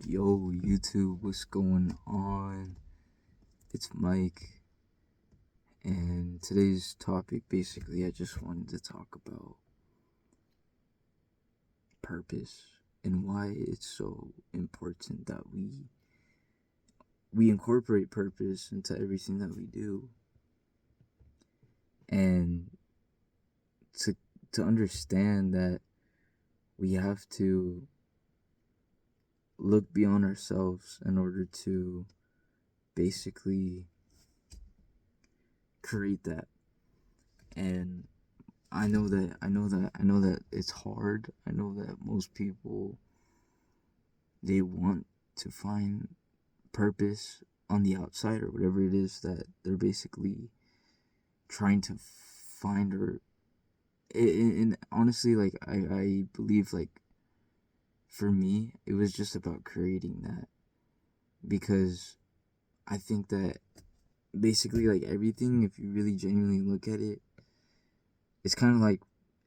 Yo, YouTube, what's going on? It's Mike, and today's topic basically, I just wanted to talk about purpose and why it's so important that we incorporate purpose into everything that we do, and to to understand that we have to look beyond ourselves in order to basically create that. And I know that it's hard. I know that most people, they want to find purpose on the outside or whatever it is that they're basically trying to find. Or and honestly, like I believe, like, for me it was just about creating that, because I think that basically, like, everything, if you really genuinely look at it, it's kind of like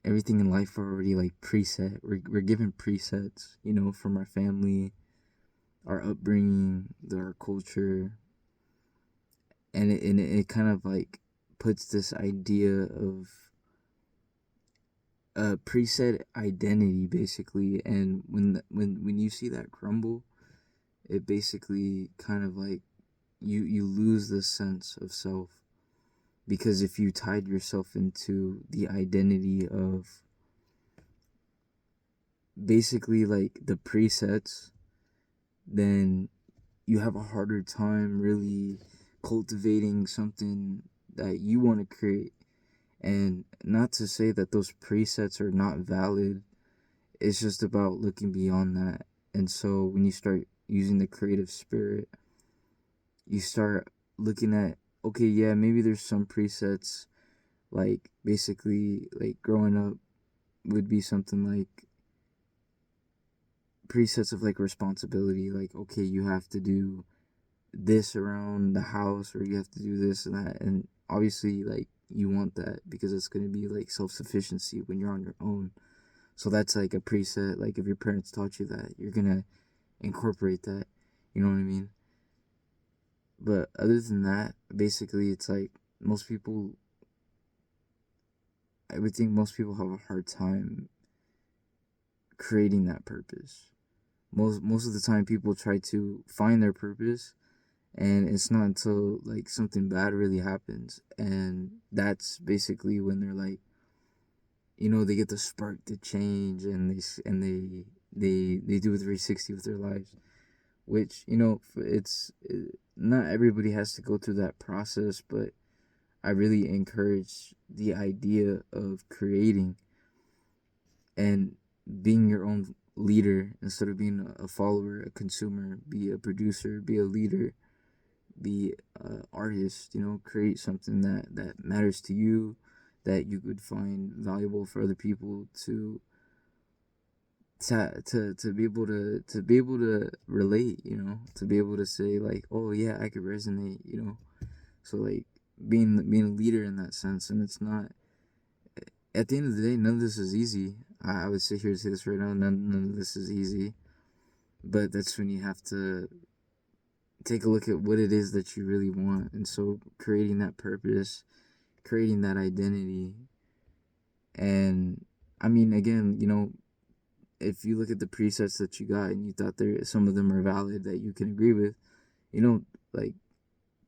everything in life are already like preset. We're given presets, from our family, our upbringing, our culture, and it kind of like puts this idea of a preset identity basically. And when you see that crumble, it basically kind of like you lose the sense of self, because if you tied yourself into the identity of basically like the presets, then you have a harder time really cultivating something that you want to create. And not to say that those presets are not valid, it's just about looking beyond that. And so when you start using the creative spirit, you start looking at, okay, yeah, maybe there's some presets, like basically like growing up would be something like presets of like responsibility, like, okay, you have to do this around the house, or you have to do this and that. And obviously, like, you want that because it's going to be like self-sufficiency when you're on your own. So that's like a preset. Like, if your parents taught you that, you're going to incorporate that. You know what I mean? But other than that, basically, it's like most people, I would think most people have a hard time creating that purpose. Most of the time, people try to find their purpose, and it's not until like something bad really happens, and that's basically when they're like, they get the spark to change, and they do a 360 with their lives. Which, not everybody has to go through that process, but I really encourage the idea of creating and being your own leader instead of being a follower, a consumer. Be a producer, be a leader, be an artist. Create something that matters to you, that you could find valuable for other people to be able to relate, to be able to say, like, oh yeah, I could resonate. So, like, being a leader in that sense. And it's not, at the end of the day, none of this is easy. I would sit here and say this right now, none of this is easy. But that's when you have to take a look at what it is that you really want. And so creating that purpose, creating that identity. And I mean, again, if you look at the presets that you got and you thought some of them are valid that you can agree with, like,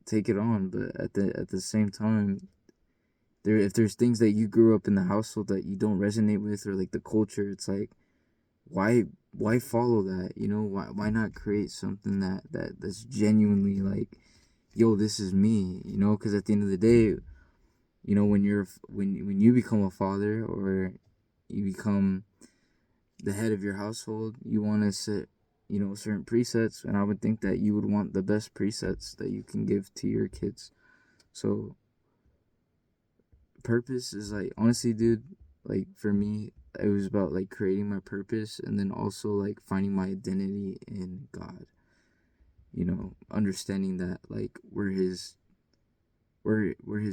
take it on. But at the same time, if there's things that you grew up in the household that you don't resonate with, or like the culture, it's like, why follow that? Why not create something that's genuinely like, yo, this is me. Because at the end of the day, when you become a father, or you become the head of your household, you want to set, certain presets. And I would think that you would want the best presets that you can give to your kids. So purpose is like, honestly, dude, like, for me, it was about like creating my purpose, and then also like finding my identity in God. Understanding that, like, we're his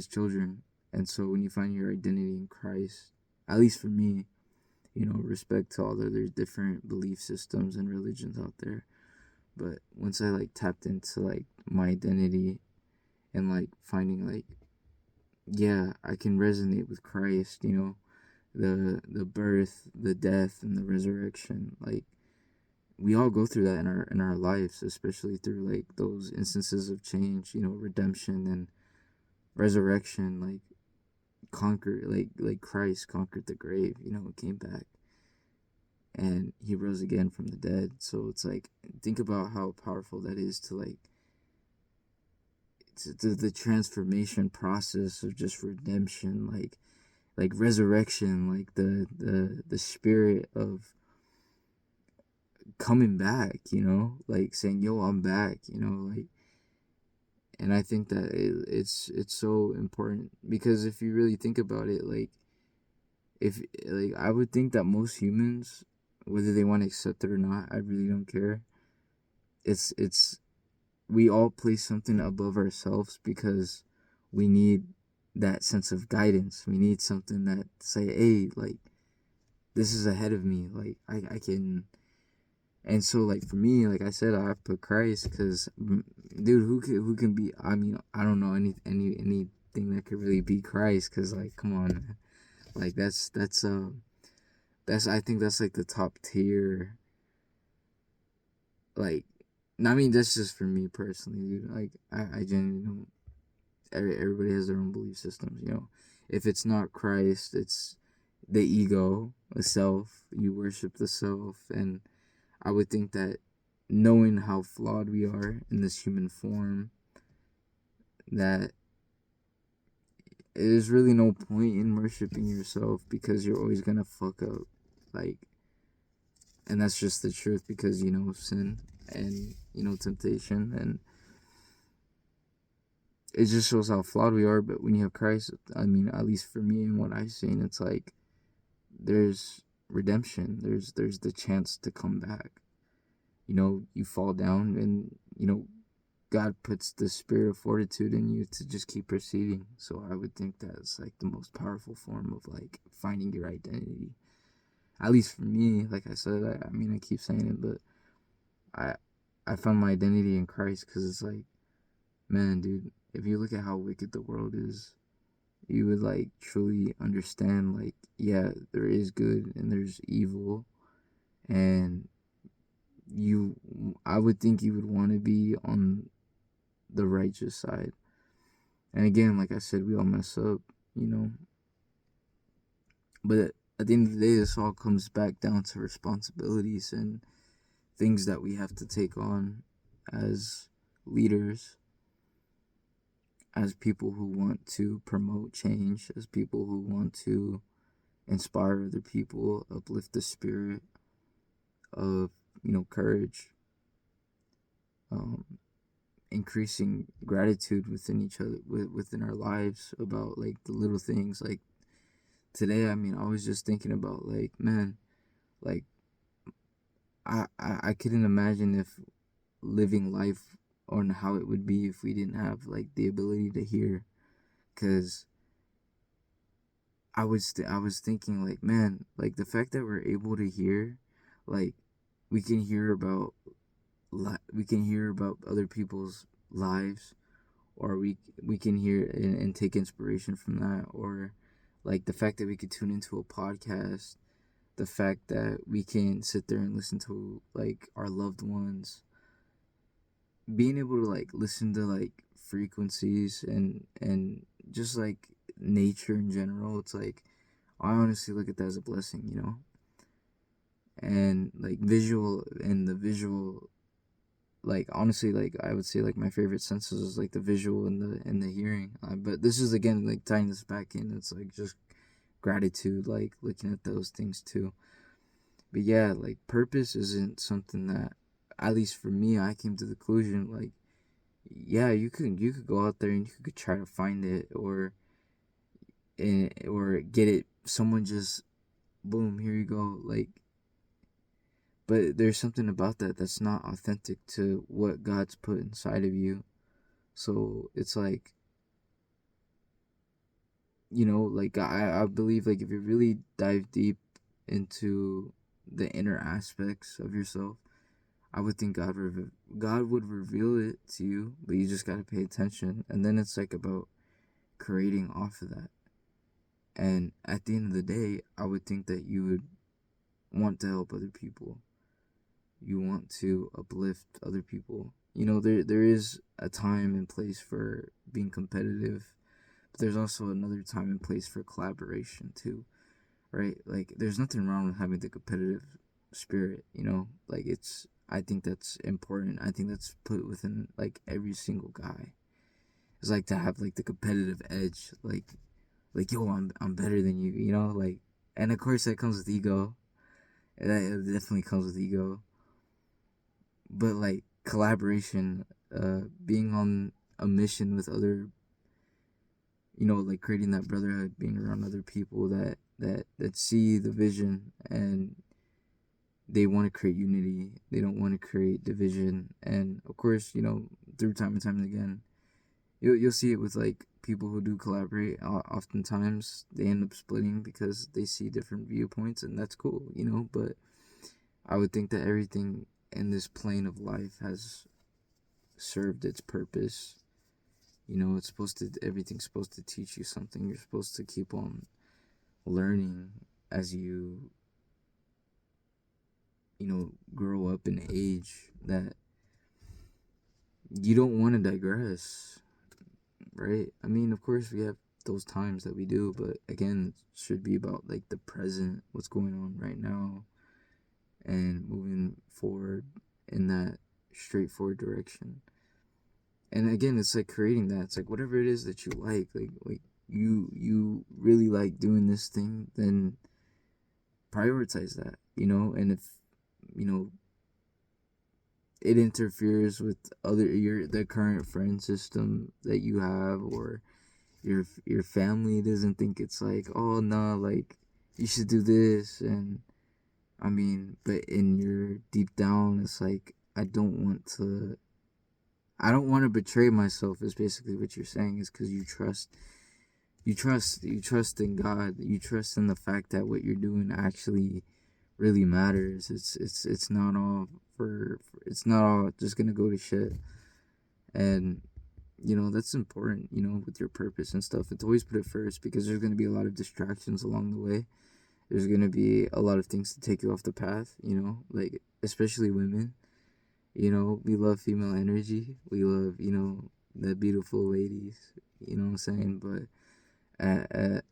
children. And so when you find your identity in Christ, at least for me, respect to all the, there's different belief systems and religions out there, But once I like tapped into like my identity and like finding like, yeah, I can resonate with Christ, you know, the birth, the death, and the resurrection. Like we all go through that in our lives, especially through like those instances of change, you know, redemption and resurrection. Like conquer, like Christ conquered the grave, you know, came back and he rose again from the dead. So it's like, think about how powerful that is to like to the transformation process of just redemption, like resurrection, like the spirit of coming back, you know, like saying, yo, I'm back, you know, like. And I think that it's so important because if you really think about it, like if like I would think that most humans, whether they want to accept it or not, I really don't care. It's we all place something above ourselves because we need that sense of guidance. We need something that say, hey, like this is ahead of me. Like I can. And so like for me, like I said, I put Christ because, dude, who can be? I mean, I don't know anything that could really be Christ because like come on, man. Like that's I think that's like the top tier. Like, I mean that's just for me personally, dude. Like I genuinely don't. Everybody has their own belief systems, you know. If it's not Christ, it's the ego, the self. You worship the self, and I would think that knowing how flawed we are in this human form, that there's really no point in worshiping yourself because you're always gonna fuck up. Like, and that's just the truth because, you know, sin and, you know, temptation. And it just shows how flawed we are. But when you have Christ, I mean, at least for me and what I've seen, it's like there's redemption, there's the chance to come back. You know, you fall down and, you know, God puts the spirit of fortitude in you to just keep proceeding. So I would think that's like the most powerful form of like finding your identity. At least for me, like I said, I mean, I keep saying it, but I I found my identity in Christ because it's like, man, dude, if you look at how wicked the world is, you would like truly understand, like, yeah, there is good and there's evil, and you, I would think you would want to be on the righteous side. And again, like I said, we all mess up, you know. But at the end of the day, this all comes back down to responsibilities and things that we have to take on as leaders, as people who want to promote change, as people who want to inspire other people, uplift the spirit of, you know, courage, um, increasing gratitude within each other, within our lives about like the little things. Like today, I mean, I was just thinking about like, man, like I couldn't imagine if living life on how it would be if we didn't have like the ability to hear. Because I was thinking like, man, like the fact that we're able to hear, like we can hear about we can hear about other people's lives, or we can hear and take inspiration from that, or like the fact that we could tune into a podcast, the fact that we can sit there and listen to like our loved ones, being able to like listen to like frequencies and just like nature in general. It's like I honestly look at that as a blessing, you know. And like visual and the visual, like honestly, like I would say like my favorite senses is like the visual and the hearing. But this is again like tying this back in. It's like just gratitude, like looking at those things too. But yeah, like purpose isn't something that, at least for me, I came to the conclusion like, yeah, you could go out there and you could try to find it, or get it. Someone just boom, here you go, like. But there's something about that that's not authentic to what God's put inside of you. So it's like, you know, like I believe like if you really dive deep into the inner aspects of yourself, I would think God would reveal it to you, but you just gotta pay attention. And then it's like about creating off of that. And at the end of the day, I would think that you would want to help other people. You want to uplift other people. There is a time and place for being competitive, but there's also another time and place for collaboration too, right? Like, there's nothing wrong with having the competitive spirit, like, I think that's important. I think that's put within like every single guy. It's like to have like the competitive edge, like yo, I'm better than you, like, and of course that comes with ego. That definitely comes with ego. But like collaboration, being on a mission with other, like creating that brotherhood, being around other people that see the vision, and they want to create unity. They don't want to create division. And of course, through time and time again, you'll see it with like people who do collaborate. Oftentimes they end up splitting because they see different viewpoints, and that's cool, But I would think that everything in this plane of life has served its purpose. Everything's supposed to teach you something. You're supposed to keep on learning as grow up in age, that you don't want to digress, right? I mean, of course, we have those times that we do, but again, it should be about like the present, what's going on right now, and moving forward in that straightforward direction. And again, it's like creating that. It's like whatever it is that you like you really like doing this thing, then prioritize that, and if you know it interferes with the current friend system that you have, or your family doesn't think it's like, oh no, like you should do this, and I mean, but in your deep down, it's like I don't want to betray myself, is basically what you're saying, is because you trust in God. You trust in the fact that what you're doing actually really matters. It's not all it's not all just gonna go to shit. And that's important, with your purpose and stuff. It's always put it first, because there's gonna be a lot of distractions along the way. There's gonna be a lot of things to take you off the path, like especially women. We love female energy. We love, the beautiful ladies. You know what I'm saying? But at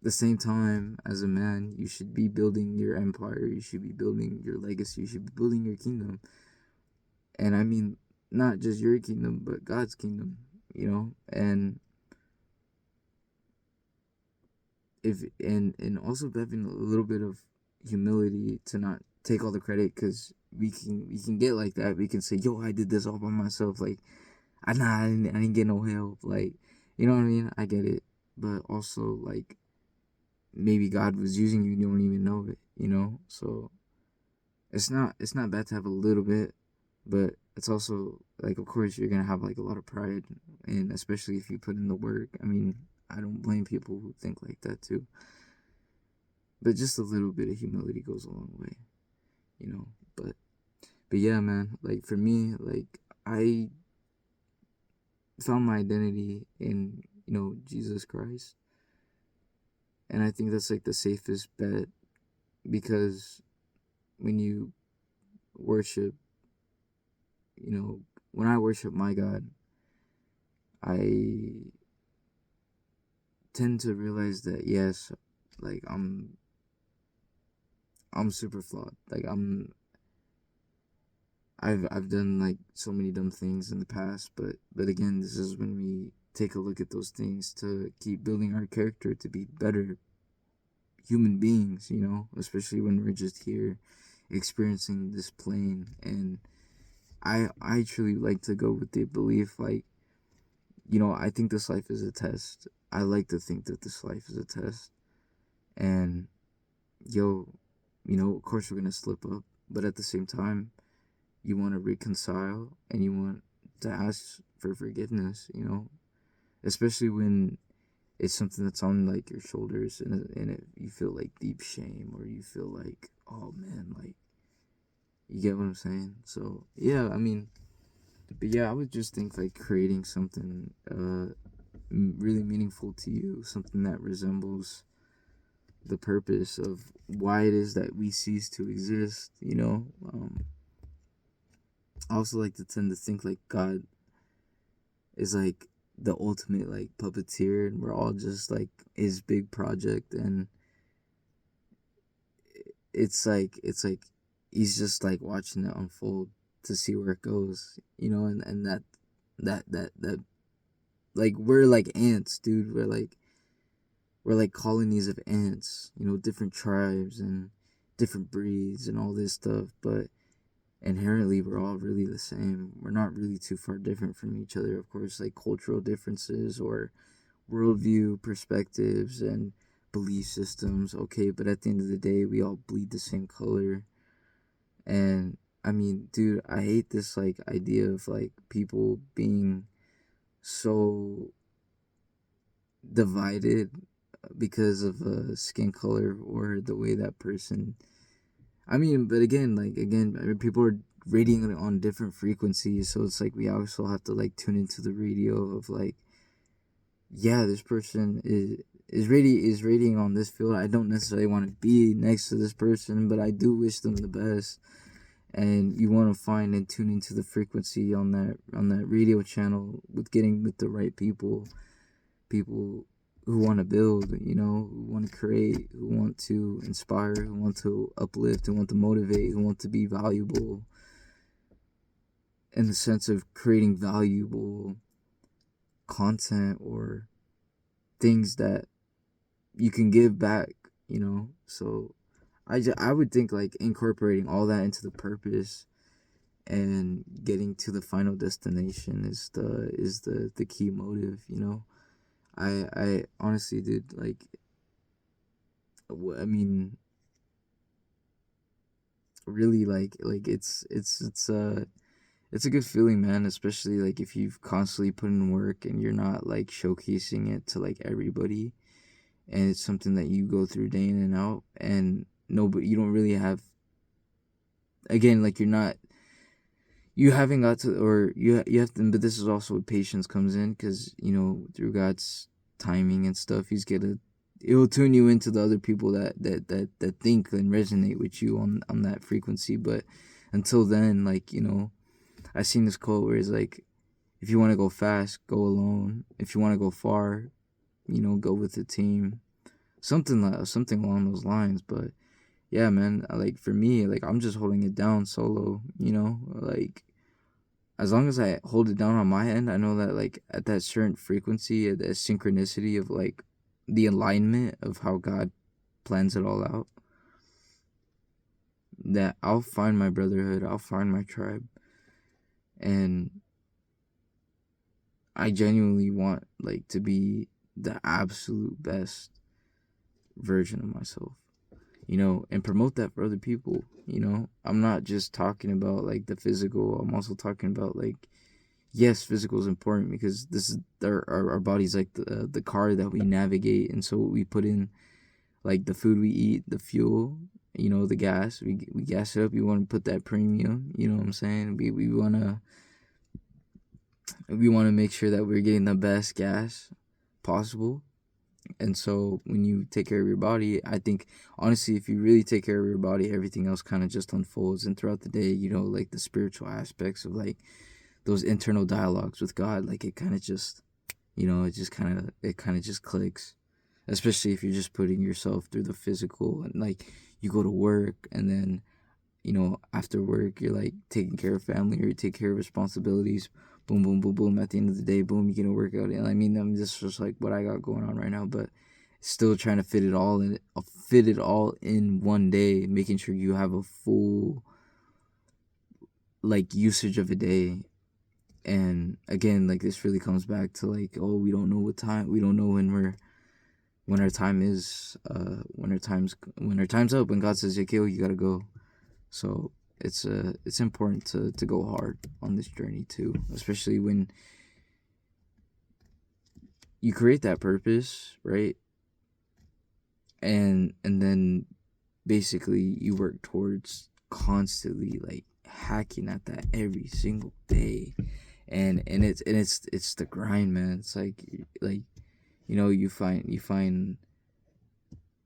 the same time, as a man, you should be building your empire. You should be building your legacy. You should be building your kingdom. And I mean, not just your kingdom, but God's kingdom. And and also having a little bit of humility to not take all the credit, because we can get like that. We can say, yo, I did this all by myself. Like, I didn't get no help. Like, you know what I mean? I get it. But also, like, maybe God was using you and you don't even know it, So it's not bad to have a little bit, but it's also like, of course you're gonna have like a lot of pride, and especially if you put in the work. I mean, I don't blame people who think like that too. But just a little bit of humility goes a long way, you know. But yeah, man, like for me, like I found my identity in, Jesus Christ. And I think that's like the safest bet, because when you worship, when I worship my God, I tend to realize that, yes, like I'm super flawed. Like I've done like so many dumb things in the past, but again, this is when we take a look at those things to keep building our character to be better human beings, especially when we're just here experiencing this plane. And I truly like to go with the belief, like, I think this life is a test. I like to think that this life is a test. And yo, of course we're gonna slip up, but at the same time, you want to reconcile and you want to ask for forgiveness, especially when it's something that's on like your shoulders, and you feel like deep shame, or you feel like, oh man, like, You get what I'm saying? So yeah, I mean, but yeah, I would just think like creating something really meaningful to you, something that resembles the purpose of why it is that we cease to exist. I also like to tend to think like God is like the ultimate like puppeteer, and we're all just like his big project, and it's like he's just like watching it unfold to see where it goes, and that like we're like ants, dude. We're like colonies of ants, different tribes and different breeds and all this stuff, but inherently we're all really the same. We're not really too far different from each other. Of course, like cultural differences or worldview perspectives and belief systems, okay, but at the end of the day, we all bleed the same color. And I mean, dude, I hate this like idea of like people being so divided because of skin color or the way that person. I mean, but again, I mean, people are rating it on different frequencies, so it's like we also have to like tune into the radio of like, yeah, this person is rating on this field. I don't necessarily want to be next to this person, but I do wish them the best. And you want to find and tune into the frequency on that radio channel with getting with the right people who want to build, who want to create, who want to inspire, who want to uplift, who want to motivate, who want to be valuable in the sense of creating valuable content or things that you can give back. So I would think like incorporating all that into the purpose and getting to the final destination is the key motive. I honestly did like, I mean, really like it's a good feeling, man, especially like if you've constantly put in work and you're not like showcasing it to like everybody, and it's something that you go through day in and out, and nobody, you don't really have, again, like you haven't got to, or you have to, but this is also what patience comes in, because through God's timing and stuff, it'll tune you into the other people that think and resonate with you on that frequency. But until then, like, I seen this quote where it's like, if you want to go fast, go alone. If you want to go far, go with the team. Something along those lines. But yeah, man, like for me, like I'm just holding it down solo, like as long as I hold it down on my end, I know that like at that certain frequency, at that synchronicity of like the alignment of how God plans it all out, that I'll find my brotherhood, I'll find my tribe, and I genuinely want like to be the absolute best version of myself, and promote that for other people. I'm not just talking about like the physical. I'm also talking about like, yes, physical is important because this is our body's like the car that we navigate, and so what we put in, like the food we eat, the fuel, the gas, we gas it up. You want to put that premium. You know what I'm saying? We want to make sure that we're getting the best gas possible. And so when you take care of your body, I think honestly, if you really take care of your body, everything else kind of just unfolds. And throughout the day, like the spiritual aspects of like those internal dialogues with God, like it kind of just, it kind of just clicks. Especially if you're just putting yourself through the physical, and like you go to work, and then after work, you're like taking care of family, or you take care of responsibilities. Boom, boom, boom, boom. At the end of the day, boom, you get a workout. And I mean, I'm just like what I got going on right now, but still trying to fit it all in one day, making sure you have a full like usage of a day. And again, like this really comes back to like, oh, we don't know we don't know when our time is, when our time's up, when God says, okay, you gotta go. So it's important to go hard on this journey too, especially when you create that purpose, right? And then basically you work towards constantly like hacking at that every single day. And it's the grind, man. It's like you find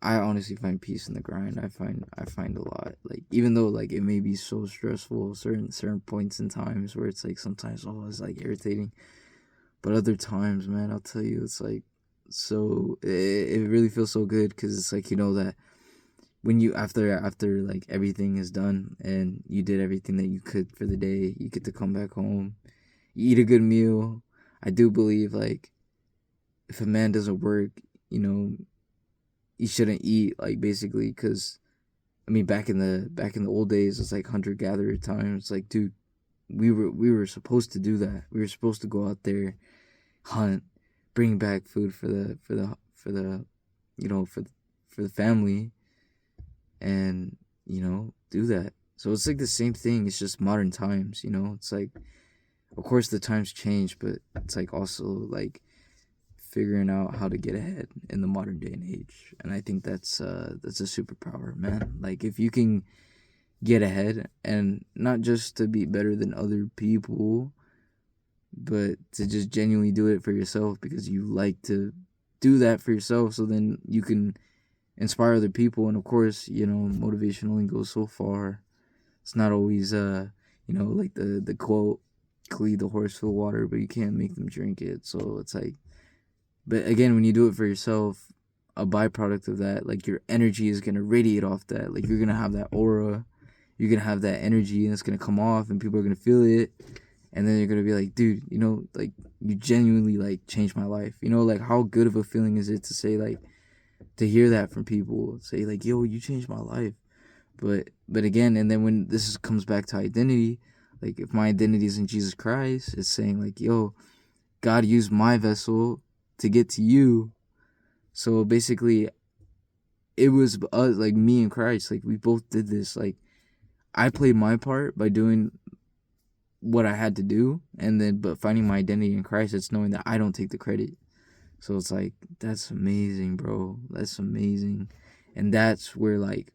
I honestly find peace in the grind. I find a lot. Like, even though like it may be so stressful certain points in times where it's like sometimes, oh, it's like irritating, but other times, man, I'll tell you, it's like so it really feels so good, because it's like, that when you after like everything is done and you did everything that you could for the day, you get to come back home, you eat a good meal. I do believe, like, if a man doesn't work, you know, he shouldn't eat, like, basically, because I mean, back in the old days, it's like hunter gatherer times. It's like, dude, we were supposed to do that. We were supposed to go out there, hunt, bring back food for the for the family, and do that. So it's like the same thing. It's just modern times. It's like, of course the times change, but it's like also like figuring out how to get ahead in the modern day and age. And I think that's a superpower, man. Like, if you can get ahead, and not just to be better than other people, but to just genuinely do it for yourself, because you like to do that for yourself, so then you can inspire other people. And of course, motivation only goes so far. It's not always like the quote, "Lead the horse to the water, but you can't make them drink it." So it's like, but again, when you do it for yourself, a byproduct of that, like, your energy is gonna radiate off that. Like, you're gonna have that aura, you're gonna have that energy, and it's gonna come off, and people are gonna feel it. And then you're gonna be like, dude, like, you genuinely, like, changed my life. Like, how good of a feeling is it to say, like, to hear that from people, say, like, yo, you changed my life. But again, and then when comes back to identity, like, if my identity is in Jesus Christ, it's saying, like, yo, God used my vessel to get to you. So basically, it was us, like, me and Christ, like, we both did this. Like, I played my part by doing what I had to do, and then, but finding my identity in Christ, it's knowing that I don't take the credit. So it's like, that's amazing, bro. That's amazing. And that's where, like,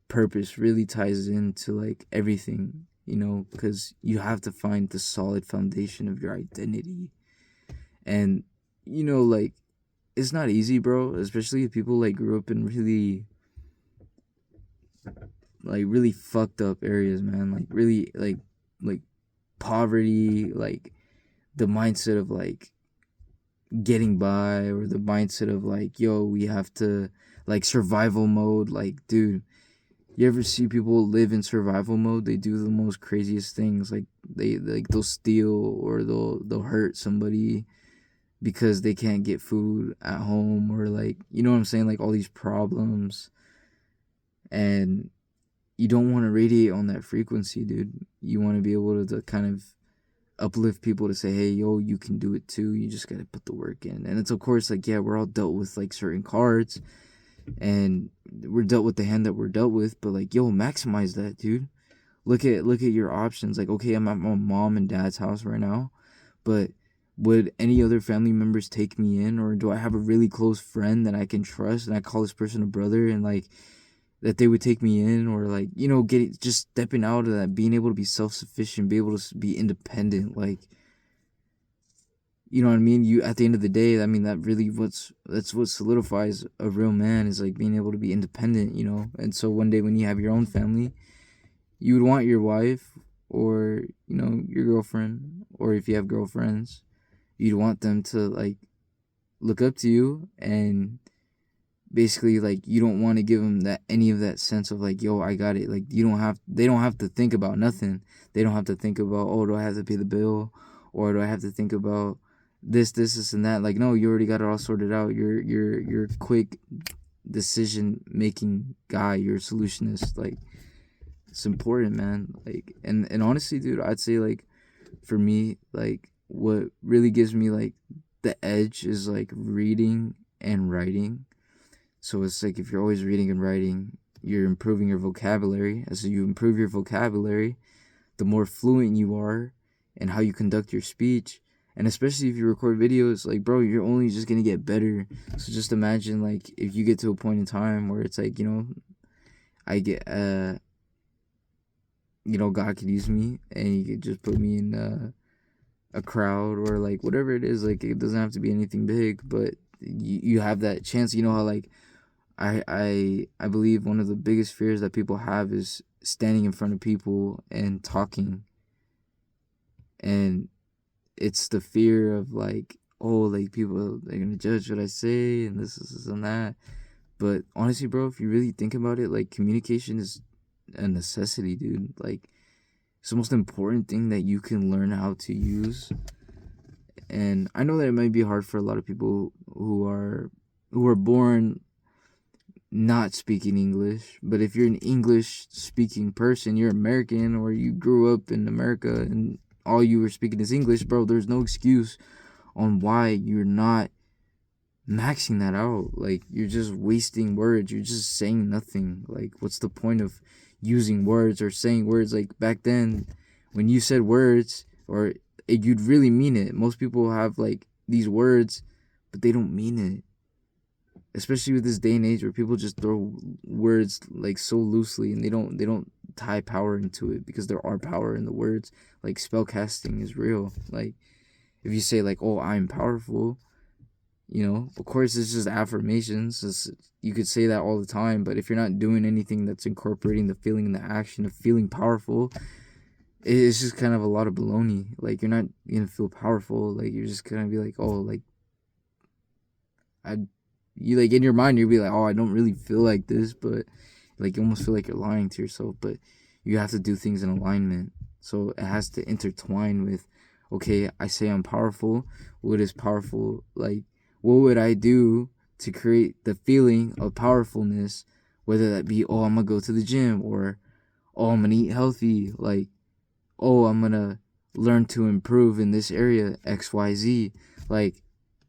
purpose really ties into, like, everything, because you have to find the solid foundation of your identity. And, like, it's not easy, bro, especially if people, like, grew up in really fucked up areas, man. Like, really, like poverty, like, the mindset of, like, getting by, or the mindset of, like, yo, we have to, like, survival mode. Like, dude, you ever see people live in survival mode? They do the most craziest things. Like, they'll steal, or they'll hurt somebody because they can't get food at home, or, like, you know what I'm saying, like, all these problems. And you don't want to radiate on that frequency, dude. You want to be able to kind of uplift people, to say, hey, yo, you can do it too. You just gotta put the work in. And it's, of course, like, yeah, we're all dealt with, like, certain cards, and we're dealt with the hand that we're dealt with. But, like, yo, maximize that, dude. Look at your options. Like, okay, I'm at my mom and dad's house right now, but would any other family members take me in? Or do I have a really close friend that I can trust, and I call this person a brother, and, like, that they would take me in? Or, like, just stepping out of that, being able to be self-sufficient, be able to be independent. Like, you know what I mean? You, at the end of the day, I mean, that's what solidifies a real man, is, like, being able to be independent. And so one day when you have your own family, you would want your wife, or, your girlfriend, or if you have girlfriends, you'd want them to, like, look up to you. And basically, like, you don't want to give them any of that sense of, like, yo, I got it. Like, they don't have to think about nothing. They don't have to think about, oh, do I have to pay the bill, or do I have to think about this and that. Like, no, you already got it all sorted out. You're a quick decision making guy. You're a solutionist. Like, it's important, man. Like, and honestly, dude, I'd say, like, for me, like, what really gives me, like, the edge is, like, reading and writing. So it's like, if you're always reading and writing, you're improving your vocabulary. As you improve your vocabulary, the more fluent you are in how you conduct your speech. And especially if you record videos, like, bro, you're only just gonna get better. So just imagine, like, if you get to a point in time where it's like, I get God could use me and he could just put me in a crowd or like whatever it is. Like it doesn't have to be anything big, but you have that chance. You know how like I believe one of the biggest fears that people have is standing in front of people and talking, and it's the fear of like, oh, like people they're gonna judge what I say and this and that. But honestly, bro, if you really think about it, like communication is a necessity, dude. Like it's the most important thing that you can learn how to use. And I know that it might be hard for a lot of people who are born not speaking English, but if you're an English speaking person, you're American or you grew up in America and all you were speaking is English, bro, there's no excuse on why you're not maxing that out. Like you're just wasting words. You're just saying nothing. Like what's the point of using words or saying words? Like back then when you said words or you'd really mean it. Most people have like these words but they don't mean it. Especially with this day and age where people just throw words like so loosely and they don't tie power into it, because there are power in the words. Like spell casting is real. Like if you say like, oh, I'm powerful, of course it's just affirmations. You could say that all the time, but if you're not doing anything that's incorporating the feeling and the action of feeling powerful, it's just kind of a lot of baloney. Like you're not gonna feel powerful. Like you're just gonna be like, oh, like I you like in your mind you'll be like, oh, I don't really feel like this, but like you almost feel like you're lying to yourself. But you have to do things in alignment, so it has to intertwine with, okay, I say I'm powerful. What is powerful? Like what would I do to create the feeling of powerfulness, whether that be, oh, I'm gonna go to the gym, or oh, I'm gonna eat healthy, like, oh, I'm gonna learn to improve in this area, XYZ, like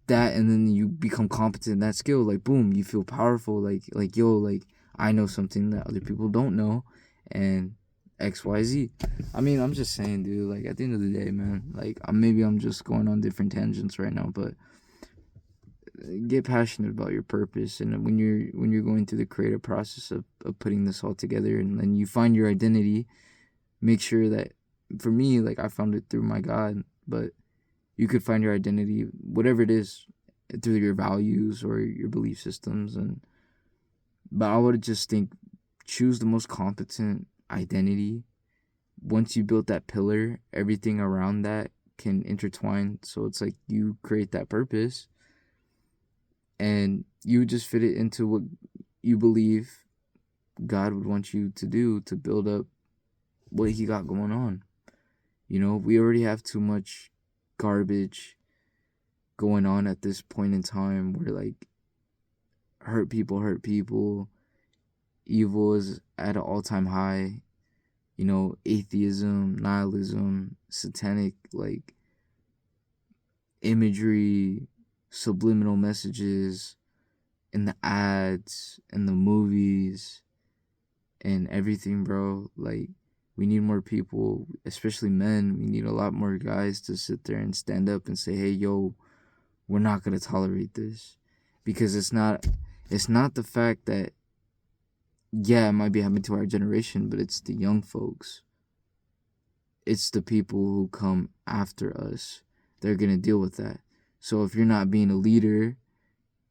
that. And then you become competent in that skill, like boom, you feel powerful, like yo, like I know something that other people don't know, and XYZ. I mean, I'm just saying, dude, like at the end of the day, man, like maybe I'm just going on different tangents right now, but get passionate about your purpose. And when you're going through the creative process of putting this all together, and then you find your identity, make sure that, for me, like I found it through my God, but you could find your identity, whatever it is, through your values or your belief systems. But I would just think, choose the most competent identity. Once you build that pillar, everything around that can intertwine. So it's like you create that purpose and you just fit it into what you believe God would want you to do to build up what he got going on. We already have too much garbage going on at this point in time, where like hurt people, evil is at an all-time high, atheism, nihilism, satanic like imagery, subliminal messages in the ads and the movies and everything, bro. Like we need more people, especially men. We need a lot more guys to sit there and stand up and say, hey, yo, we're not going to tolerate this. Because it's not the fact that, yeah, it might be happening to our generation, but it's the young folks. It's the people who come after us. They're going to deal with that. So if you're not being a leader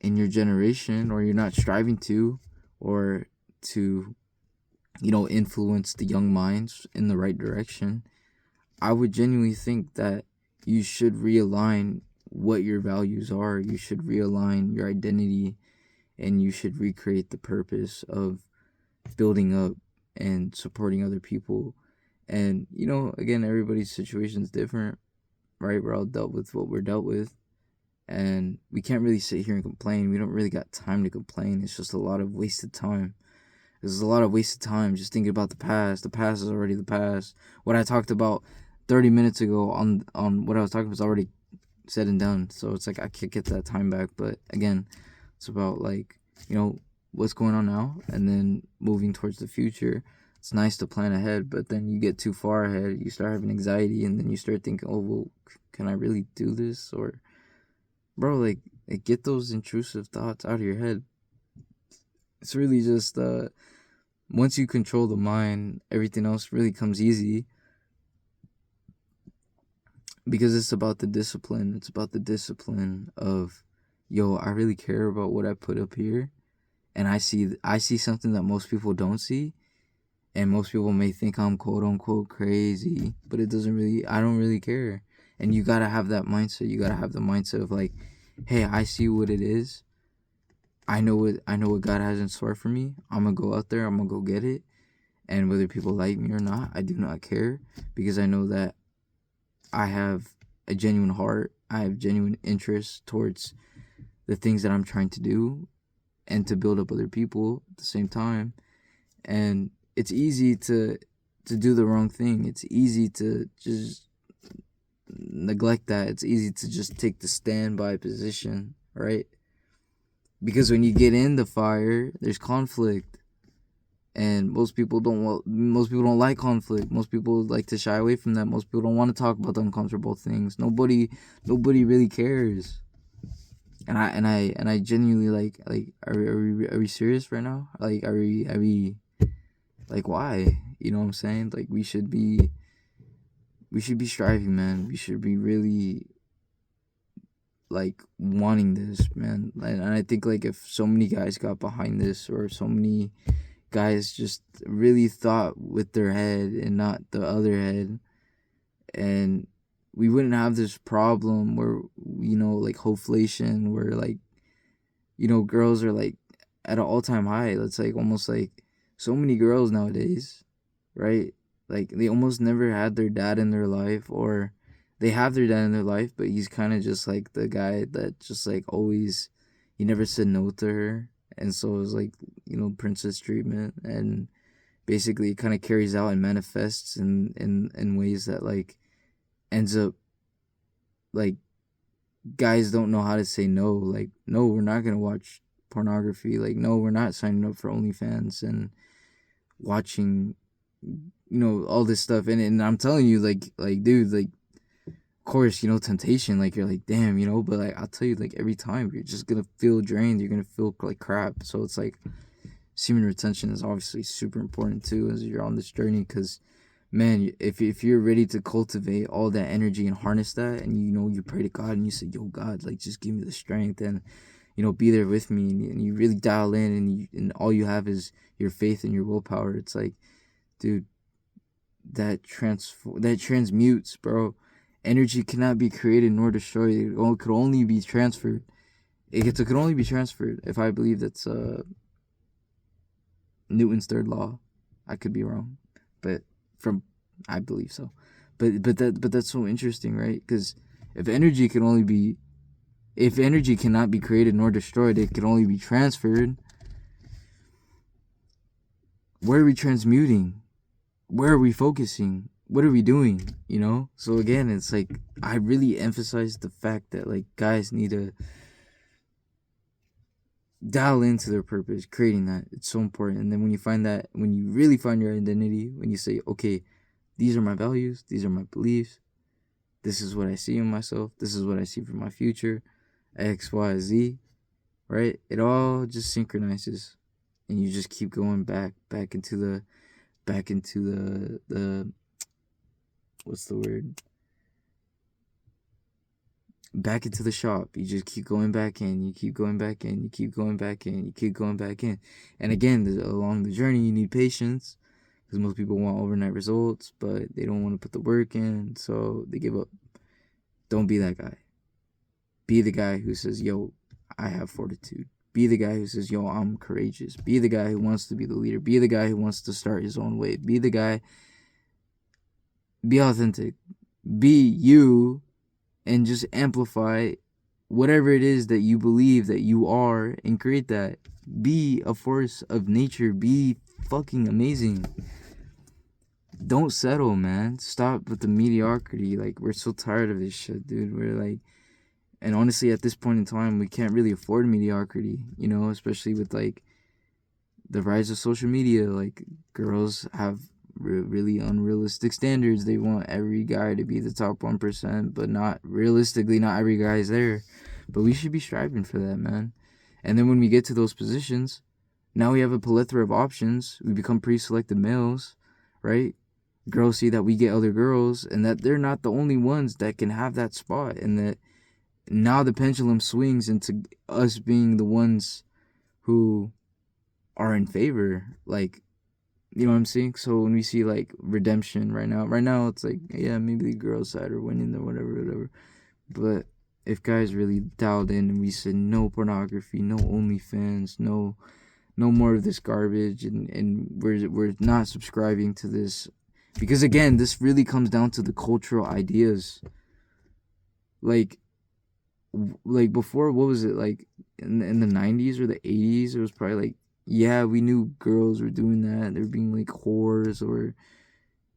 in your generation, or you're not striving to, or to, influence the young minds in the right direction, I would genuinely think that you should realign what your values are. You should realign your identity, and you should recreate the purpose of building up and supporting other people. And, again, everybody's situation is different, right? We're all dealt with what we're dealt with. And we can't really sit here and complain. We don't really got time to complain. It's just a lot of wasted time. There's a lot of wasted time just thinking about the past. The past is already the past. What I talked about 30 minutes ago on what I was talking about is already said and done. So it's like I can't get that time back. But again, it's about like, what's going on now, and then moving towards the future. It's nice to plan ahead, but then you get too far ahead. You start having anxiety, and then you start thinking, oh, well, can I really do this? Or, bro, like get those intrusive thoughts out of your head. It's really just once you control the mind, everything else really comes easy, because it's about the discipline. It's about the discipline of, yo, I really care about what I put up here, and I see something that most people don't see, and most people may think I'm quote unquote crazy, but it doesn't really. I don't really care. And you gotta have that mindset. You gotta have the mindset of like, hey, I see what it is. I know what God has in store for me. I'm gonna go out there. I'm gonna go get it. And whether people like me or not, I do not care, because I know that I have a genuine heart. I have genuine interest towards the things that I'm trying to do, and to build up other people at the same time. And it's easy to do the wrong thing. It's easy to just neglect that. It's easy to just take the standby position, right? Because when you get in the fire, there's conflict, and most people don't like conflict. Most people like to shy away from that. Most people don't want to talk about the uncomfortable things. Nobody really cares. And I genuinely like are we serious right now? Like are we like, why? You know what I'm saying? Like we should be striving, man. We should be really like wanting this, man. And I think like if so many guys got behind this, or so many guys just really thought with their head and not the other head, and we wouldn't have this problem where, you know, like hoflation, where like, you know, girls are like at an all-time high. It's like almost like so many girls nowadays, right? Like they almost never had their dad in their life, or they have their dad in their life, but he's kind of just like the guy that just like always, he never said no to her. And so it was like, you know, princess treatment. And basically it kind of carries out and manifests in ways that like ends up like guys don't know how to say no. Like, no, we're not going to watch pornography. Like, no, we're not signing up for OnlyFans and watching, you know, all this stuff. And I'm telling you, like dude, like, of course, you know, temptation, like you're like, damn, you know, but like I'll tell you, like every time you're just gonna feel drained, you're gonna feel like crap. So it's like semen retention is obviously super important too as you're on this journey, because man, if you're ready to cultivate all that energy and harness that, and you know, you pray to God and you say, yo, God, like just give me the strength, and you know, be there with me, and you really dial in, and all you have is your faith and your willpower. It's like, dude, that transmutes, bro. Energy cannot be created nor destroyed. It could only be transferred. It could only be transferred. If I believe that's Newton's third law, I could be wrong, but I believe so. But that's so interesting, right? Because if energy cannot be created nor destroyed, it can only be transferred. Where are we transmuting? Where are we focusing? What are we doing? You know? So again, it's like I really emphasize the fact that like guys need to dial into their purpose, creating that. It's so important. And then when you really find your identity, when you say, okay, these are my values, these are my beliefs, this is what I see in myself, this is what I see for my future, X, Y, Z, right? It all just synchronizes, and you just keep going back into the what's the word? Back into the shop. You just keep going back in. You keep going back in. You keep going back in. You keep going back in. And again, along the journey, you need patience, because most people want overnight results, but they don't want to put the work in, so they give up. Don't be that guy. Be the guy who says, yo, I have fortitude. Be the guy who says, yo, I'm courageous. Be the guy who wants to be the leader. Be the guy who wants to start his own way. Be the guy. Be authentic. Be you, and just amplify whatever it is that you believe that you are, and create that. Be a force of nature. Be fucking amazing. Don't settle, man. Stop with the mediocrity. Like, we're so tired of this shit, dude. We're like, and honestly, at this point in time, we can't really afford mediocrity, you know, especially with like the rise of social media. Like, girls have really unrealistic standards. They want every guy to be the top 1%, but not realistically, not every guy's there. But we should be striving for that, man. And then when we get to those positions, Now we have a plethora of options. We become pre-selected males, right? Girls see that we get other girls and that they're not the only ones that can have that spot, and that now the pendulum swings into us being the ones who are in favor. Like, you know what I'm saying? So when we see like redemption right now it's like, yeah, maybe the girls side are winning or whatever. But if guys really dialed in and we said no pornography, no OnlyFans, no more of this garbage, and we're not subscribing to this, because again, this really comes down to the cultural ideas. Like before, what was it like in the 90s or the 80s? It was probably like, yeah, we knew girls were doing that. They were being like whores, or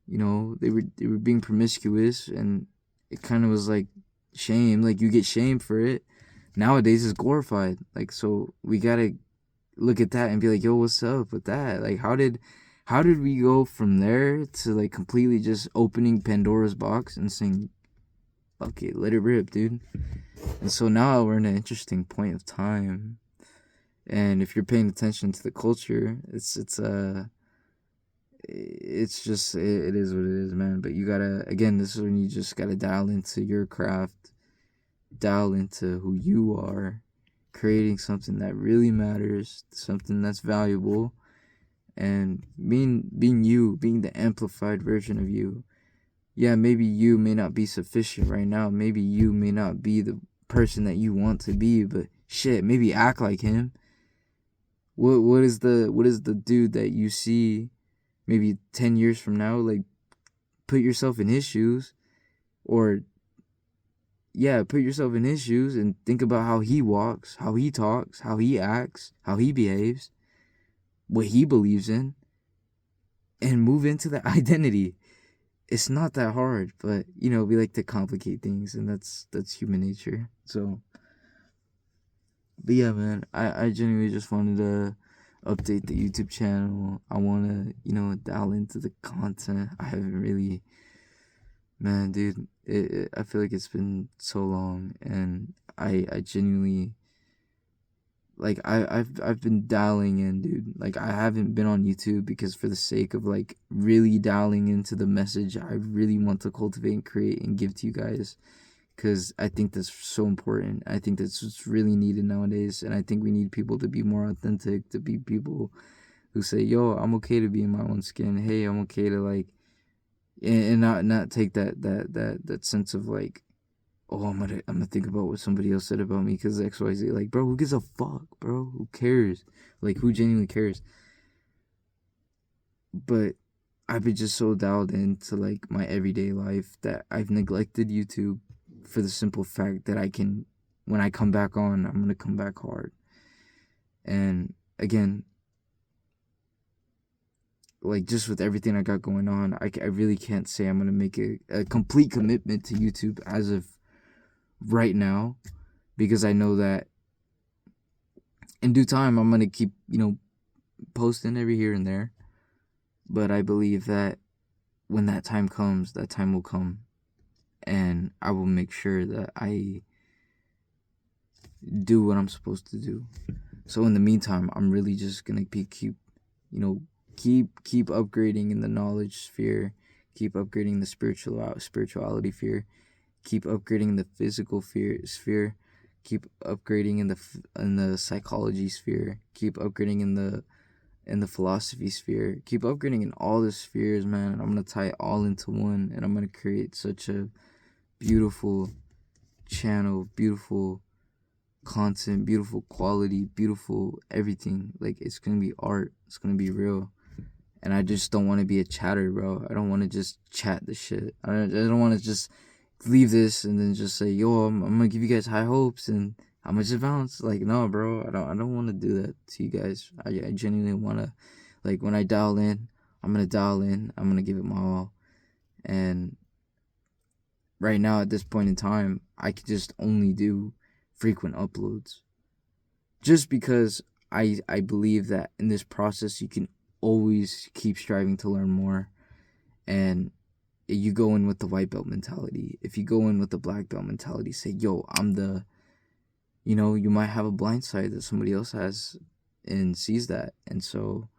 they were being promiscuous, and it kind of was like shame. Like, you get shamed for it. Nowadays, it's glorified. Like, so we gotta look at that and be like, yo, what's up with that? Like, how did we go from there to like completely just opening Pandora's box and saying, okay, let it rip, dude? And so now we're in an interesting point of time. And if you're paying attention to the culture, it's just, it is what it is, man. But you gotta, again, this is when you just gotta dial into your craft, dial into who you are, creating something that really matters, something that's valuable, and being you, being the amplified version of you. Yeah, maybe you may not be sufficient right now. Maybe you may not be the person that you want to be, but shit, maybe act like him. What is the dude that you see maybe 10 years from now? Like, put yourself in his shoes, or yeah, put yourself in his shoes and think about how he walks, how he talks, how he acts, how he behaves, what he believes in, and move into that identity. It's not that hard, but we like to complicate things, and that's human nature. So, but yeah, man, I genuinely just wanted to update the YouTube channel. I want to, dial into the content. I haven't really, man, dude, I feel like it's been so long, and I genuinely, like, I've been dialing in, dude. Like, I haven't been on YouTube because for the sake of like really dialing into the message I really want to cultivate and create and give to you guys, because I think that's so important. I think that's what's really needed nowadays, and I think we need people to be more authentic, to be people who say, yo, I'm okay to be in my own skin. Hey, I'm okay to like, and not take that sense of like, oh, I'm gonna think about what somebody else said about me because XYZ. Like, bro, who gives a fuck, bro? Who cares? Like, who genuinely cares? But I've been just so dialed into like my everyday life that I've neglected YouTube, for the simple fact that when I come back on, I'm gonna come back hard. And again, like, just with everything I got going on, I really can't say I'm gonna make a complete commitment to YouTube as of right now, because I know that in due time I'm gonna keep posting every here and there. But I believe that when that time comes, that time will come, and I will make sure that I do what I'm supposed to do. So in the meantime, I'm really just gonna keep upgrading in the knowledge sphere, keep upgrading the spirituality sphere, keep upgrading the physical sphere, keep upgrading in the psychology sphere, keep upgrading in the philosophy sphere, keep upgrading in all the spheres, man. And I'm gonna tie it all into one, and I'm gonna create such a beautiful channel, beautiful content, beautiful quality, beautiful everything. Like, it's gonna be art, it's gonna be real. And I just don't want to be a chatter, bro. I don't want to just chat the shit. I don't want to just leave this and then just say, yo, I'm gonna give you guys high hopes and how much it bounce. Like, no, bro, I don't want to do that to you guys. I genuinely want to, like, when I dial in, I'm gonna dial in, I'm gonna give it my all. And right now, at this point in time, I could just only do frequent uploads, just because I believe that in this process you can always keep striving to learn more. And you go in with the white belt mentality. If you go in with the black belt mentality, say, yo, I'm the, you might have a blind side that somebody else has, and sees that. And so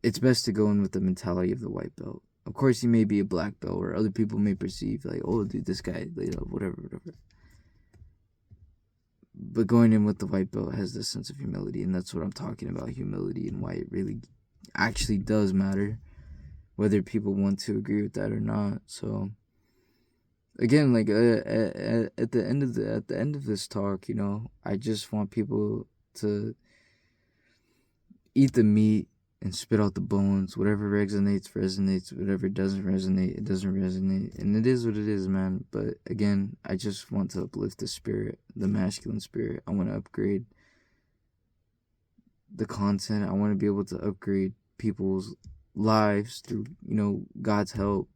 it's best to go in with the mentality of the white belt. Of course, he may be a black belt, or other people may perceive like, oh, dude, this guy, whatever. But going in with the white belt has this sense of humility, and that's what I'm talking about, humility, and why it really actually does matter, whether people want to agree with that or not. So again, like at the end of this talk, I just want people to eat the meat and spit out the bones. Whatever resonates. Whatever doesn't resonate, it doesn't resonate. And it is what it is, man. But again, I just want to uplift the spirit, the masculine spirit. I want to upgrade the content. I want to be able to upgrade people's lives through, God's help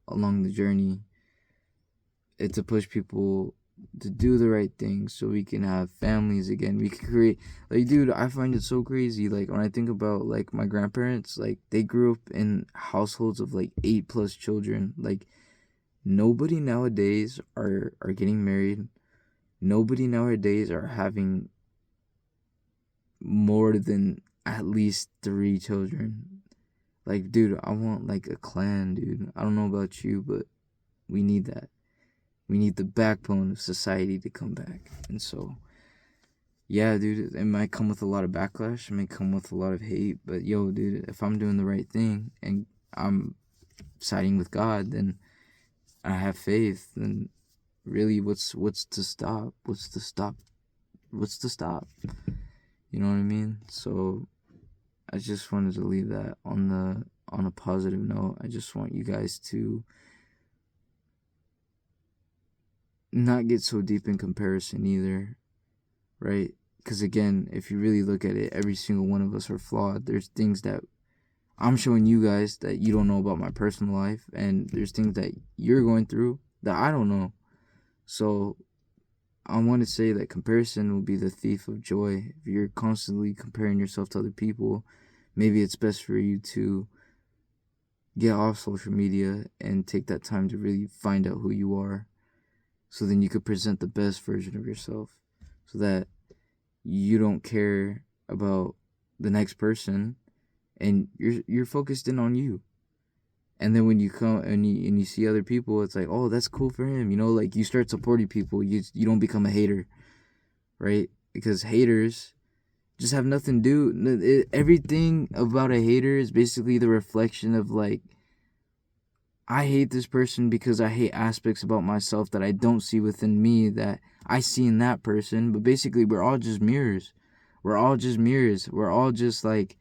along the journey. It's to push people to do the right thing so we can have families again. We can create, like, dude, I find it so crazy. Like, when I think about, like, my grandparents, like, they grew up in households of, like, 8+ children. Like, nobody nowadays are getting married. Nobody nowadays are having more than at least 3 children. Like, dude, I want, like, a clan, dude. I don't know about you, but we need that. We need the backbone of society to come back. And so, yeah, dude, it might come with a lot of backlash. It might come with a lot of hate. But, yo, dude, if I'm doing the right thing and I'm siding with God, then I have faith. Then really, what's to stop? What's to stop? You know what I mean? So I just wanted to leave that on a positive note. I just want you guys to not get so deep in comparison either, right? Because again, if you really look at it, every single one of us are flawed. There's things that I'm showing you guys that you don't know about my personal life, and there's things that you're going through that I don't know. So I want to say that comparison will be the thief of joy. If you're constantly comparing yourself to other people, maybe it's best for you to get off social media and take that time to really find out who you are. So then you could present the best version of yourself, so that you don't care about the next person and you're focused in on you. And then when you come and you see other people, it's like, oh, that's cool for him. Like, you start supporting people. You don't become a hater, right? Because haters just have nothing to do. Everything about a hater is basically the reflection of, like, I hate this person because I hate aspects about myself that I don't see within me that I see in that person. But basically, we're all just mirrors. We're all just, like,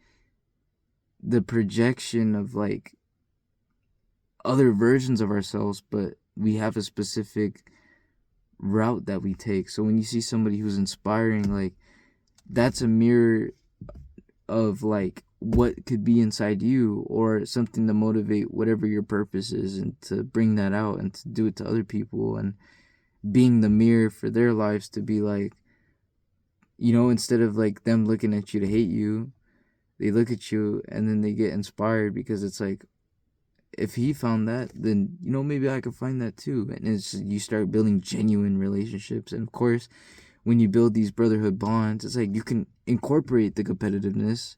the projection of, like, other versions of ourselves, but we have a specific route that we take. So when you see somebody who's inspiring, like, that's a mirror of, like, what could be inside you, or something to motivate whatever your purpose is, and to bring that out and to do it to other people, and being the mirror for their lives to be like, instead of, like, them looking at you to hate you, they look at you and then they get inspired, because it's like, if he found that, then maybe I could find that too. And you start building genuine relationships. And of course, when you build these brotherhood bonds, it's like you can incorporate the competitiveness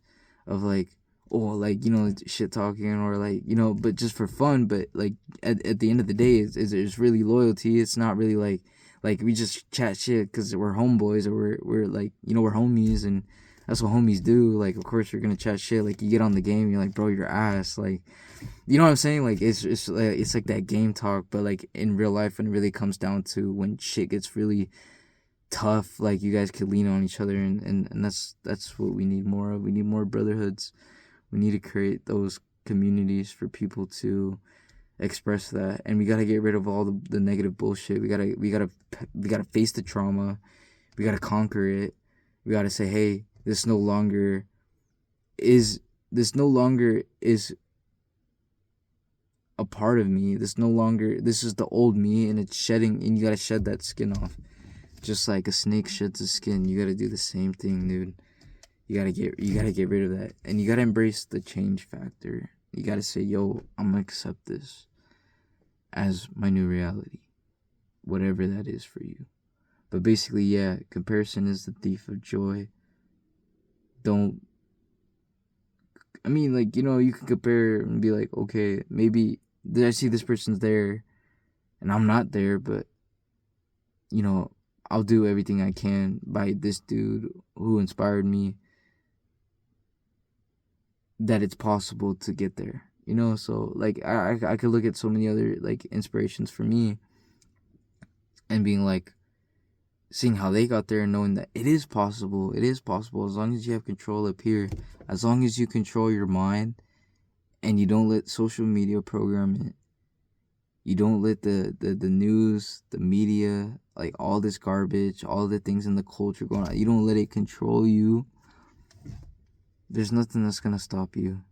of, like, like, shit talking, or, like, but just for fun. But, like, at the end of the day, it's really loyalty. It's not really like we just chat shit because we're homeboys, or we're like, we're homies, and that's what homies do. Like, of course we're gonna chat shit. Like, you get on the game, you're like, bro, your ass, like, you know what I'm saying? Like, it's like that game talk, but, like, in real life, when it really comes down to when shit gets really tough, like, you guys could lean on each other, and that's what we need more of. We need more brotherhoods. We need to create those communities for people to express that, and we gotta get rid of all the negative bullshit. We gotta face the trauma. We gotta conquer it. We gotta say, hey, this no longer is a part of me. This is the old me, and it's shedding, and you gotta shed that skin off. Just like a snake sheds its skin, you gotta do the same thing, dude. You gotta get rid of that, and you gotta embrace the change factor. You gotta say, yo, I'm gonna accept this as my new reality, whatever that is for you. But basically, yeah, comparison is the thief of joy. don't, I mean, like, you can compare and be like, okay, maybe I see this person's there and I'm not there, but, you know, I'll do everything I can by this dude who inspired me, that it's possible to get there. So like I could look at so many other like inspirations for me and being like, seeing how they got there and knowing that it is possible. It is possible as long as you have control up here, as long as you control your mind and you don't let social media program it. You don't let the news, the media, like all this garbage, all the things in the culture going on, you don't let it control you. There's nothing that's gonna stop you.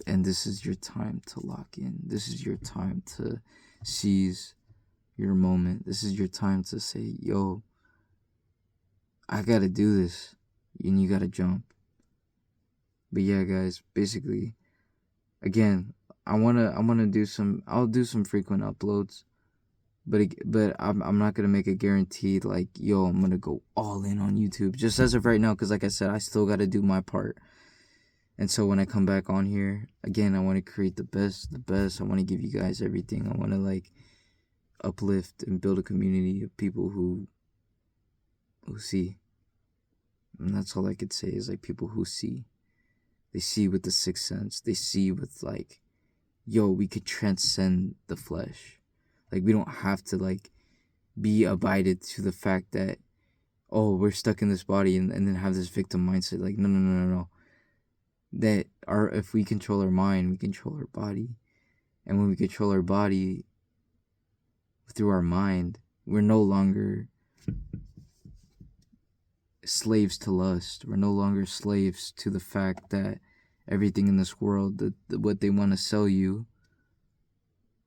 And this is your time to lock in. This is your time to seize your moment. This is your time to say, yo, I gotta do this. And you gotta jump. But yeah, guys, basically, again, I'll do some frequent uploads. But I'm not gonna make a guaranteed like, yo, I'm gonna go all in on YouTube just as of right now, because like I said, I still gotta do my part. And so when I come back on here again, I want to create the best. I want to give you guys everything. I want to like uplift and build a community of people who see. And that's all I could say is like people who see. They see with the sixth sense. They see with like, yo, we could transcend the flesh. Like we don't have to like be abided to the fact that, oh, we're stuck in this body and then have this victim mindset. Like no. That if we control our mind, we control our body. And when we control our body through our mind, we're no longer slaves to lust. We're no longer slaves to the fact that everything in this world, what they want to sell you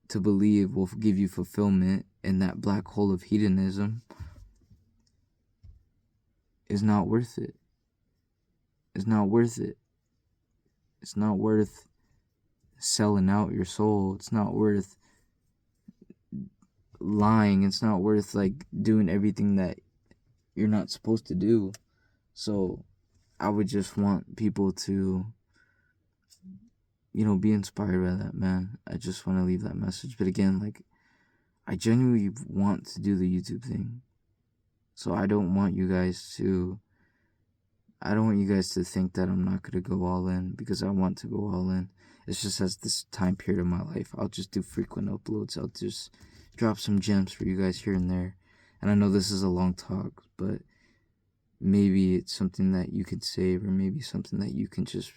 to believe will give you fulfillment in that black hole of hedonism, is not worth it. It's not worth it. It's not worth selling out your soul. It's not worth lying. It's not worth like doing everything that you're not supposed to do. So I would just want people to, be inspired by that, man. I just want to leave that message. But again, like, I genuinely want to do the YouTube thing. So I don't want you guys to think that I'm not going to go all in, because I want to go all in. It's just as this time period of my life, I'll just do frequent uploads. I'll just drop some gems for you guys here and there. And I know this is a long talk, but maybe it's something that you can save, or maybe something that you can just,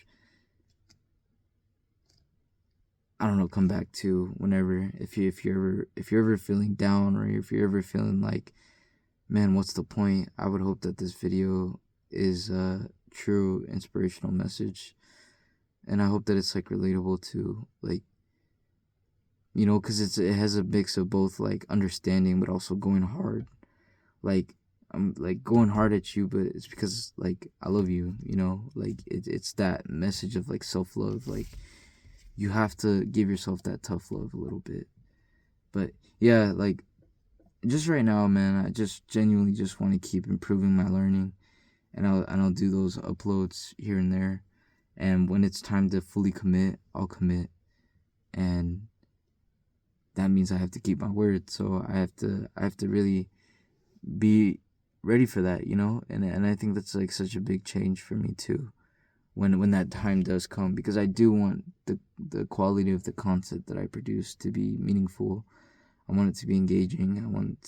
I don't know, come back to whenever, if you're ever feeling down, or if you're ever feeling like, man, what's the point? I would hope that this video is a true inspirational message, and I hope that it's like relatable to like, because it has a mix of both like understanding but also going hard. Like, I'm like going hard at you, but it's because like I love you, like it's that message of like self-love. Like, you have to give yourself that tough love a little bit. But yeah, like, just right now, man, I just genuinely just want to keep improving my learning, and I'll do those uploads here and there. And when it's time to fully commit, I'll commit. And that means I have to keep my word. So I have to really be ready for that, And I think that's like such a big change for me too, when that time does come, because I do want the quality of the content that I produce to be meaningful. I want it to be engaging. I want it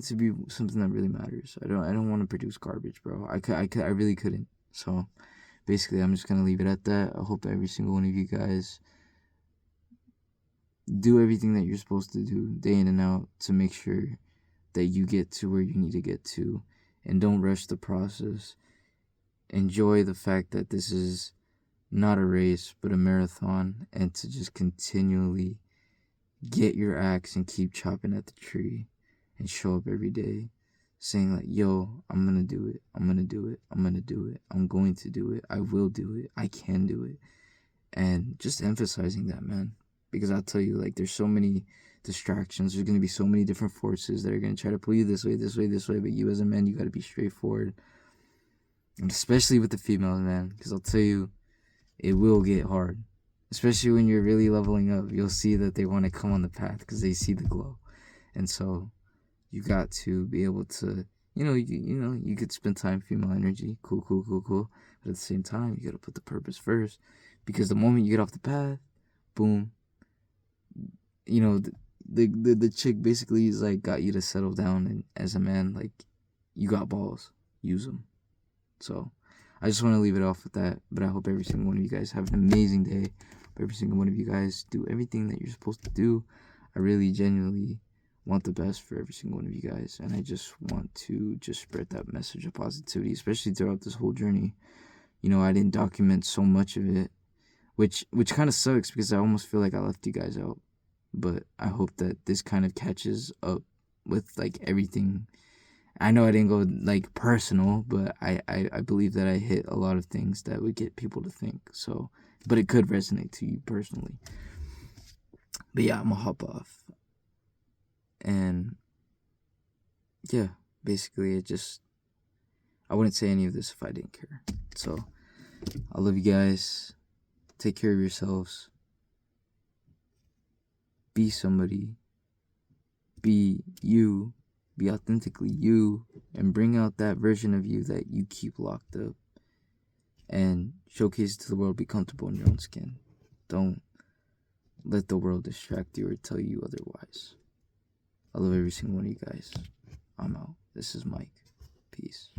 to be something that really matters. I don't want to produce garbage, bro. I really couldn't. So basically, I'm just gonna leave it at that. I hope every single one of you guys do everything that you're supposed to do day in and out to make sure that you get to where you need to get to, and don't rush the process. Enjoy the fact that this is not a race but a marathon, and to just continually get your axe and keep chopping at the tree, and show up every day saying like, yo, I'm gonna do it, I'm gonna do it, I'm gonna do it, I'm going to do it, I will do it, I can do it. And just emphasizing that, man, because I'll tell you, like, there's so many distractions. There's going to be so many different forces that are going to try to pull you this way, this way, this way. But you as a man, you got to be straightforward. And especially with the females, man. Because I'll tell you, it will get hard. Especially when you're really leveling up. You'll see that they want to come on the path because they see the glow. And so you got to be able to, you could spend time female energy. Cool. But at the same time, you got to put the purpose first. Because the moment you get off the path, boom, the chick basically is like got you to settle down, and as a man, like, you got balls, use them. So I just want to leave it off with that. But I hope every single one of you guys have an amazing day. Hope every single one of you guys do everything that you're supposed to do. I really genuinely want the best for every single one of you guys, and I just want to just spread that message of positivity, especially throughout this whole journey. I didn't document so much of it, which kind of sucks because I almost feel like I left you guys out. But I hope that this kind of catches up with like everything. I know I didn't go like personal, but I believe that I hit a lot of things that would get people to think. So, but it could resonate to you personally. But yeah, I'm gonna hop off. And yeah, basically I wouldn't say any of this if I didn't care. So I love you guys. Take care of yourselves. Be somebody. Be you. Be authentically you. And bring out that version of you that you keep locked up. And showcase it to the world. Be comfortable in your own skin. Don't let the world distract you or tell you otherwise. I love every single one of you guys. I'm out. This is Mike. Peace.